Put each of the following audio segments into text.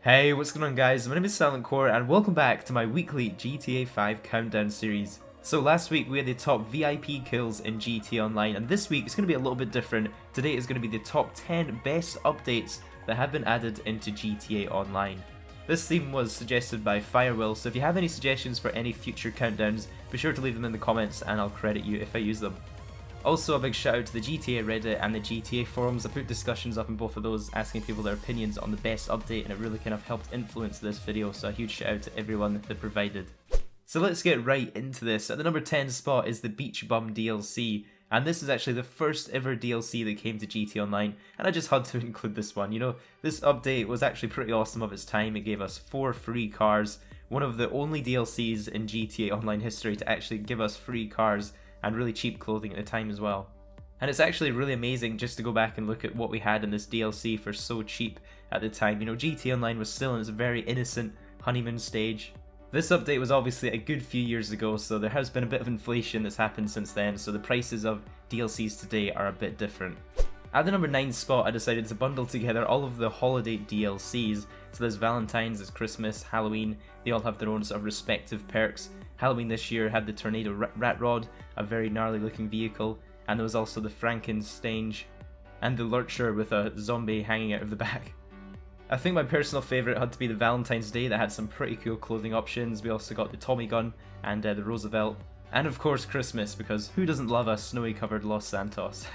Hey, what's going on guys? My name is Silent Core and welcome back to my weekly GTA 5 countdown series. So last week we had the top VIP kills in GTA Online, and this week it's going to be a little bit different. Today is going to be the top 10 best updates that have been added into GTA Online. This theme was suggested by Firewill, so if you have any suggestions for any future countdowns, be sure to leave them in the comments and I'll credit you if I use them. Also, a big shout out to the GTA Reddit and the GTA forums. I put discussions up in both of those asking people their opinions on the best update, and it really kind of helped influence this video, so a huge shout out to everyone that provided. So let's get right into this. At the number 10 spot is the Beach Bum DLC, and this is actually the first ever DLC that came to GTA Online, and I just had to include this one. You know, this update was actually pretty awesome of its time. It gave us 4 free cars, one of the only DLCs in GTA Online history to actually give us free cars and really cheap clothing at the time as well. And it's actually really amazing just to go back and look at what we had in this DLC for so cheap at the time. You know, GTA Online was still in its very innocent honeymoon stage. This update was obviously a good few years ago, so there has been a bit of inflation that's happened since then, so the prices of DLCs today are a bit different. At the number 9 spot, I decided to bundle together all of the holiday DLCs. So there's Valentine's, there's Christmas, Halloween, they all have their own sort of respective perks. Halloween this year had the Tornado Rat Rod, a very gnarly looking vehicle, and there was also the Frankenstein and the Lurcher with a zombie hanging out of the back. I think my personal favourite had to be the Valentine's Day that had some pretty cool clothing options. We also got the Tommy Gun and the Roosevelt, and of course Christmas, because who doesn't love a snowy covered Los Santos?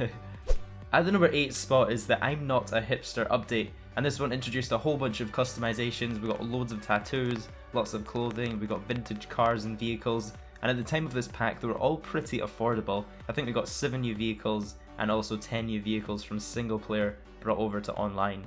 At the number 8 spot is the I'm Not a Hipster update, and this one introduced a whole bunch of customizations. We got loads of tattoos, lots of clothing, we got vintage cars and vehicles, and at the time of this pack they were all pretty affordable. I think we got 7 new vehicles and also 10 new vehicles from single player brought over to online.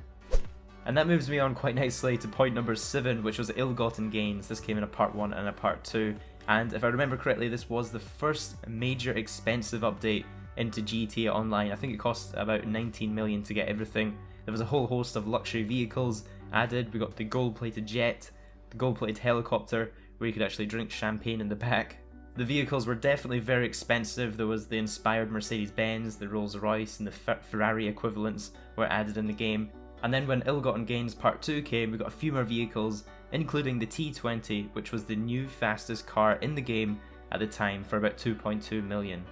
And that moves me on quite nicely to point number 7, which was ill-gotten gains. This came in a part 1 and a part 2, and if I remember correctly, this was the first major expensive update into GTA Online. I think it cost about 19 million to get everything. There was a whole host of luxury vehicles added. We got the gold-plated jet, the gold-plated helicopter, where you could actually drink champagne in the back. The vehicles were definitely very expensive. There was the inspired Mercedes-Benz, the Rolls-Royce, and the Ferrari equivalents were added in the game. And then when Ill-Gotten Gains Part 2 came, we got a few more vehicles, including the T20, which was the new fastest car in the game at the time for about 2.2 million.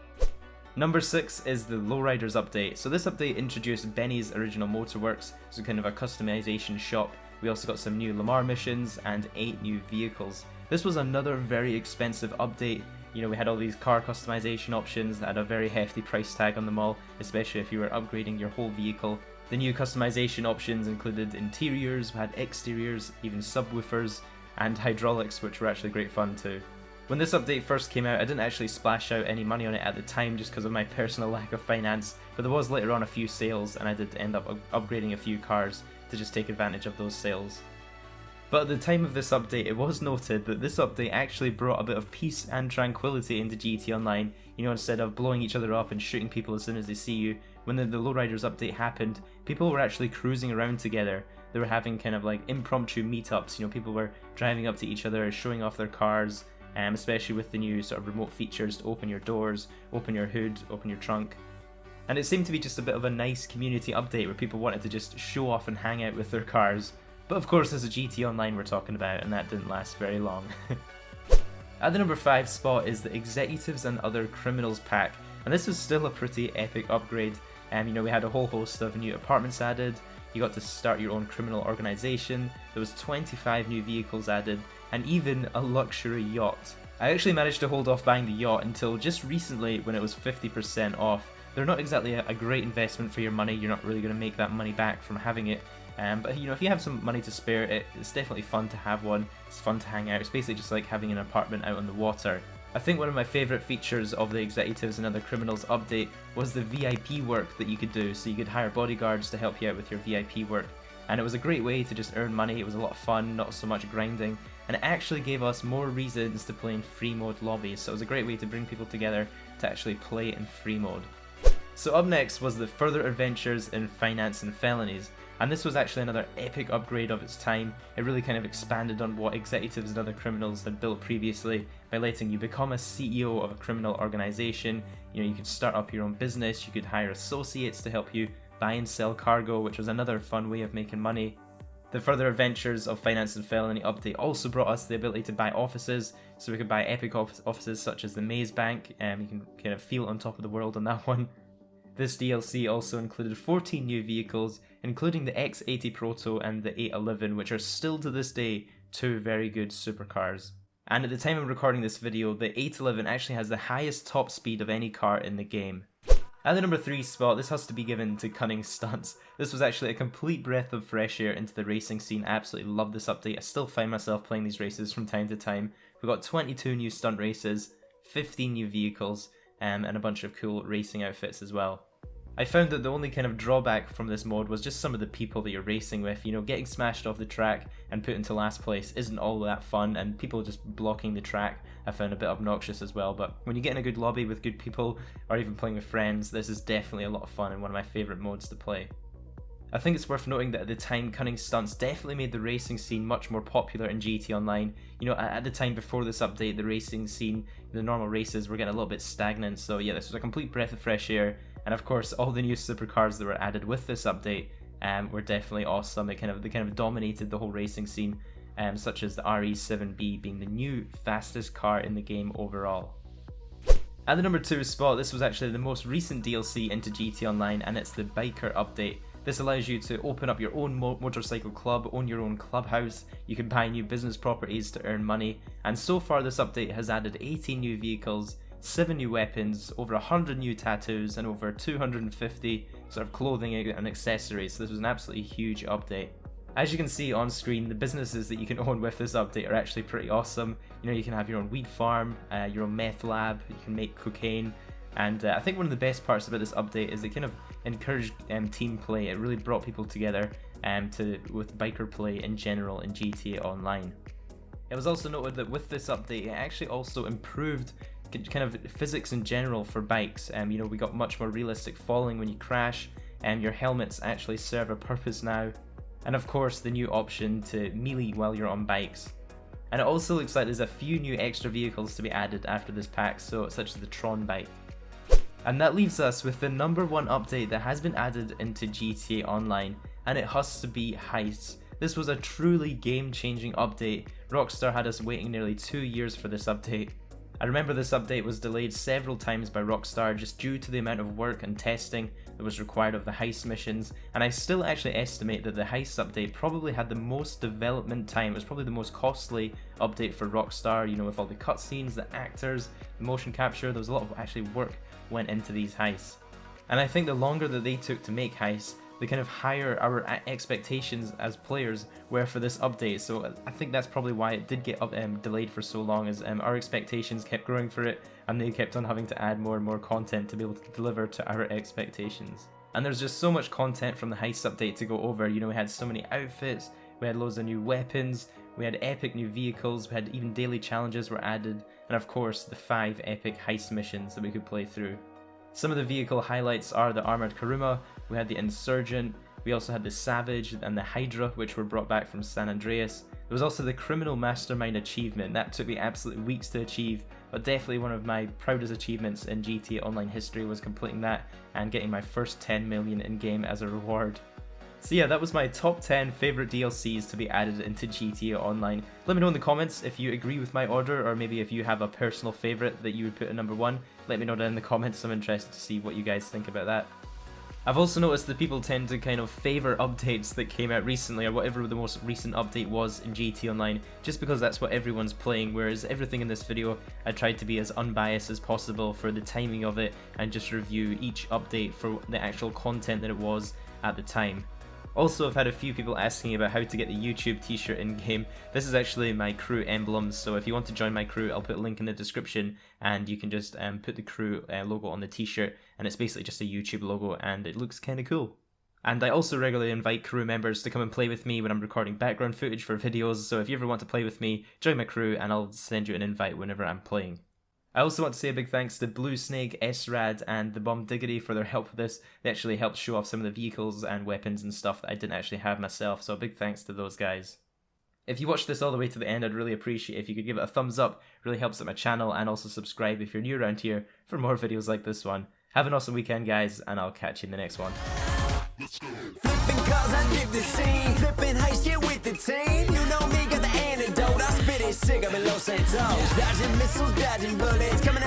Number 6 is the Lowriders update. So this update introduced Benny's Original Motorworks, so kind of a customization shop. We also got some new Lamar missions and 8 new vehicles. This was another very expensive update. You know, we had all these car customization options that had a very hefty price tag on them all, especially if you were upgrading your whole vehicle. The new customization options included interiors, we had exteriors, even subwoofers, and hydraulics, which were actually great fun too. When this update first came out, I didn't actually splash out any money on it at the time just because of my personal lack of finance, but there was later on a few sales and I did end up upgrading a few cars to just take advantage of those sales. But at the time of this update, it was noted that this update actually brought a bit of peace and tranquility into GTA Online. You know, instead of blowing each other up and shooting people as soon as they see you, when the Lowriders update happened, people were actually cruising around together. They were having kind of like impromptu meetups. You know, people were driving up to each other, showing off their cars, especially with the new sort of remote features to open your doors, open your hood, open your trunk. And it seemed to be just a bit of a nice community update where people wanted to just show off and hang out with their cars. But of course there's a GTA Online we're talking about, and that didn't last very long. At the number 5 spot is the Executives and Other Criminals pack, and this was still a pretty epic upgrade. You know, we had a whole host of new apartments added, you got to start your own criminal organization, there was 25 new vehicles added, and even a luxury yacht. I actually managed to hold off buying the yacht until just recently when it was 50% off. They're not exactly a great investment for your money, you're not really going to make that money back from having it. But you know, if you have some money to spare, it's definitely fun to have one. It's fun to hang out. It's basically just like having an apartment out on the water. I think one of my favourite features of the Executives and Other Criminals update was the VIP work that you could do. So you could hire bodyguards to help you out with your VIP work. And it was a great way to just earn money. It was a lot of fun, not so much grinding. And it actually gave us more reasons to play in free mode lobbies. So it was a great way to bring people together to actually play in free mode. So up next was the Further Adventures in Finance and Felonies, and this was actually another epic upgrade of its time. It really kind of expanded on what Executives and Other Criminals had built previously by letting you become a CEO of a criminal organization. You know, you could start up your own business, you could hire associates to help you buy and sell cargo, which was another fun way of making money. The further adventures of Finance and Felony update also brought us the ability to buy offices, so we could buy epic offices such as the Maze Bank, and you can kind of feel on top of the world on that one. This DLC also included 14 new vehicles, including the X80 Proto and the 811, which are still to this day 2 very good supercars. And at the time of recording this video, the 811 actually has the highest top speed of any car in the game. At the number 3 spot, this has to be given to Cunning Stunts. This was actually a complete breath of fresh air into the racing scene. I absolutely love this update. I still find myself playing these races from time to time. We got 22 new stunt races, 15 new vehicles, and a bunch of cool racing outfits as well. I found that the only kind of drawback from this mod was just some of the people that you're racing with. You know, getting smashed off the track and put into last place isn't all that fun, and people just blocking the track I found a bit obnoxious as well. But when you get in a good lobby with good people, or even playing with friends, this is definitely a lot of fun and one of my favourite modes to play. I think it's worth noting that at the time, Cunning Stunts definitely made the racing scene much more popular in GT Online. You know, at the time before this update, the racing scene, the normal races were getting a little bit stagnant, so yeah, this was a complete breath of fresh air. And of course, all the new supercars that were added with this update were definitely awesome. They kind of dominated the whole racing scene, such as the RE7B being the new fastest car in the game overall. At the number 2 spot, this was actually the most recent DLC into GT Online, and it's the Biker update. This allows you to open up your own motorcycle club, own your own clubhouse, you can buy new business properties to earn money, and so far this update has added 18 new vehicles, 7 new weapons, over 100 new tattoos, and over 250 sort of clothing and accessories. So this was an absolutely huge update. As you can see on screen, the businesses that you can own with this update are actually pretty awesome. You know, you can have your own weed farm, your own meth lab, you can make cocaine, and I think one of the best parts about this update is it kind of encouraged team play. It really brought people together with biker play in general in GTA Online. It was also noted that with this update, it actually also improved kind of physics in general for bikes. You know, we got much more realistic falling when you crash, and your helmets actually serve a purpose now. And of course, the new option to melee while you're on bikes. And it also looks like there's a few new extra vehicles to be added after this pack, such as the Tron bike. And that leaves us with the number 1 update that has been added into GTA Online, and it has to be HEISTS. This was a truly game-changing update. Rockstar had us waiting nearly 2 years for this update. I remember this update was delayed several times by Rockstar just due to the amount of work and testing that was required of the heist missions, and I still actually estimate that the heist update probably had the most development time. It was probably the most costly update for Rockstar, you know, with all the cutscenes, the actors, the motion capture. There was a lot of actually work went into these heists. And I think the longer that they took to make heists, the kind of higher our expectations as players were for this update. So I think that's probably why it did get delayed for so long, as our expectations kept growing for it, and they kept on having to add more and more content to be able to deliver to our expectations. And there's just so much content from the heist update to go over. You know, we had so many outfits, we had loads of new weapons, we had epic new vehicles, we had even daily challenges were added, and of course the 5 epic heist missions that we could play through. Some of the vehicle highlights are the Armored Kuruma, we had the Insurgent, we also had the Savage and the Hydra, which were brought back from San Andreas. There was also the Criminal Mastermind achievement. That took me absolutely weeks to achieve, but definitely one of my proudest achievements in GTA Online history was completing that and getting my first 10 million in-game as a reward. So yeah, that was my top 10 favourite DLCs to be added into GTA Online. Let me know in the comments if you agree with my order, or maybe if you have a personal favourite that you would put at number 1. Let me know down in the comments. I'm interested to see what you guys think about that. I've also noticed that people tend to kind of favour updates that came out recently, or whatever the most recent update was in GT Online, just because that's what everyone's playing, whereas everything in this video I tried to be as unbiased as possible for the timing of it and just review each update for the actual content that it was at the time. Also, I've had a few people asking about how to get the YouTube t-shirt in-game. This is actually my crew emblem, so if you want to join my crew, I'll put a link in the description, and you can just put the crew logo on the t-shirt, and it's basically just a YouTube logo, and it looks kind of cool. And I also regularly invite crew members to come and play with me when I'm recording background footage for videos, so if you ever want to play with me, join my crew, and I'll send you an invite whenever I'm playing. I also want to say a big thanks to Blue Snake, S-Rad, and the Bomb Diggity for their help with this. They actually helped show off some of the vehicles and weapons and stuff that I didn't actually have myself, so a big thanks to those guys. If you watched this all the way to the end, I'd really appreciate if you could give it a thumbs up. It really helps out my channel, and also subscribe if you're new around here for more videos like this one. Have an awesome weekend, guys, and I'll catch you in the next one. Flipping cars, I dig the scene. Flipping heist here with the team. You know me, got the antidote. I spit it sick up in Los Santos. Dodging missiles, dodging bullets. Coming